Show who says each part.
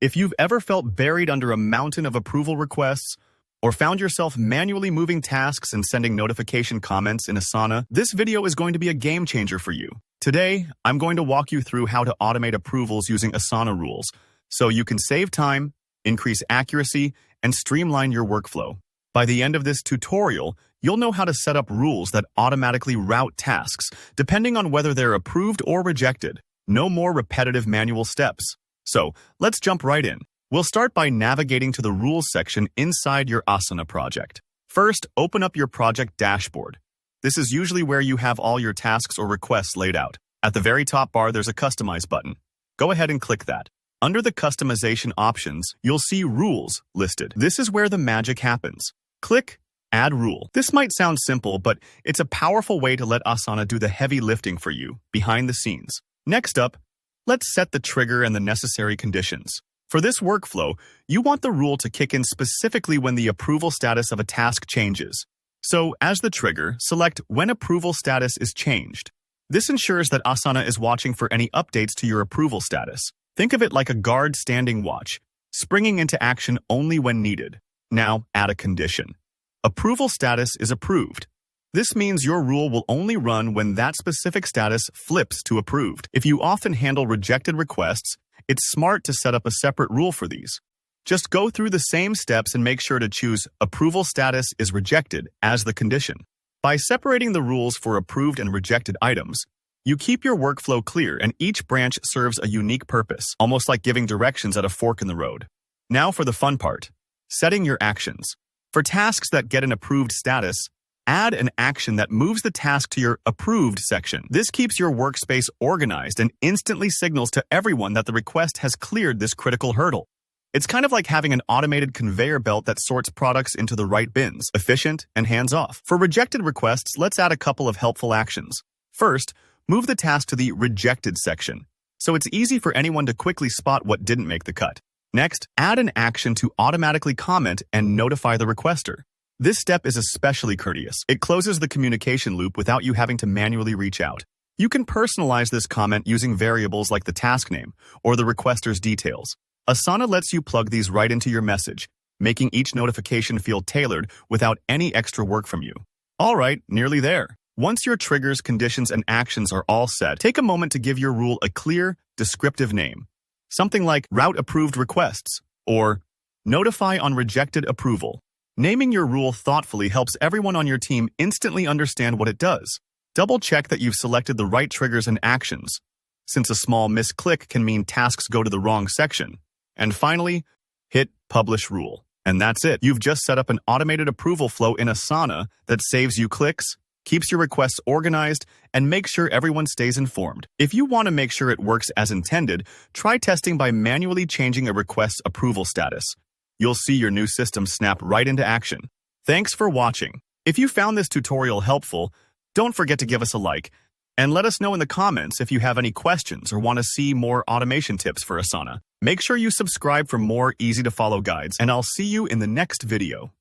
Speaker 1: If you've ever felt buried under a mountain of approval requests, or found yourself manually moving tasks and sending notification comments in Asana, this video is going to be a game changer for you. Today, I'm going to walk you through how to automate approvals using Asana rules, so you can save time, increase accuracy, and streamline your workflow. By the end of this tutorial, you'll know how to set up rules that automatically route tasks, depending on whether they're approved or rejected. No more repetitive manual steps. So, let's jump right in. We'll start by navigating to the Rules section inside your Asana project. First, open up your project dashboard. This is usually where you have all your tasks or requests laid out. At the very top bar, there's a Customize button. Go ahead and click that. Under the customization options, you'll see Rules listed. This is where the magic happens. Click Add Rule. This might sound simple, but it's a powerful way to let Asana do the heavy lifting for you, behind the scenes. Next up, let's set the trigger and the necessary conditions. For this workflow, you want the rule to kick in specifically when the approval status of a task changes. So, as the trigger, select When Approval Status is Changed. This ensures that Asana is watching for any updates to your approval status. Think of it like a guard standing watch, springing into action only when needed. Now, add a condition. Approval status is approved. This means your rule will only run when that specific status flips to approved. If you often handle rejected requests, it's smart to set up a separate rule for these. Just go through the same steps and make sure to choose Approval Status is Rejected as the condition. By separating the rules for approved and rejected items, you keep your workflow clear and each branch serves a unique purpose, almost like giving directions at a fork in the road. Now for the fun part, setting your actions. For tasks that get an approved status, add an action that moves the task to your Approved section. This keeps your workspace organized and instantly signals to everyone that the request has cleared this critical hurdle. It's kind of like having an automated conveyor belt that sorts products into the right bins, efficient and hands-off. For rejected requests, let's add a couple of helpful actions. First, move the task to the Rejected section, so it's easy for anyone to quickly spot what didn't make the cut. Next, add an action to automatically comment and notify the requester. This step is especially courteous. It closes the communication loop without you having to manually reach out. You can personalize this comment using variables like the task name or the requester's details. Asana lets you plug these right into your message, making each notification feel tailored without any extra work from you. All right, nearly there. Once your triggers, conditions, and actions are all set, take a moment to give your rule a clear, descriptive name. Something like Route Approved Requests or Notify on Rejected Approval. Naming your rule thoughtfully helps everyone on your team instantly understand what it does. Double-check that you've selected the right triggers and actions, since a small misclick can mean tasks go to the wrong section. And finally, hit Publish Rule. And that's it. You've just set up an automated approval flow in Asana that saves you clicks, keeps your requests organized, and makes sure everyone stays informed. If you want to make sure it works as intended, try testing by manually changing a request's approval status. You'll see your new system snap right into action. Thanks for watching. If you found this tutorial helpful, don't forget to give us a like, and let us know in the comments if you have any questions or want to see more automation tips for Asana. Make sure you subscribe for more easy-to-follow guides, and I'll see you in the next video.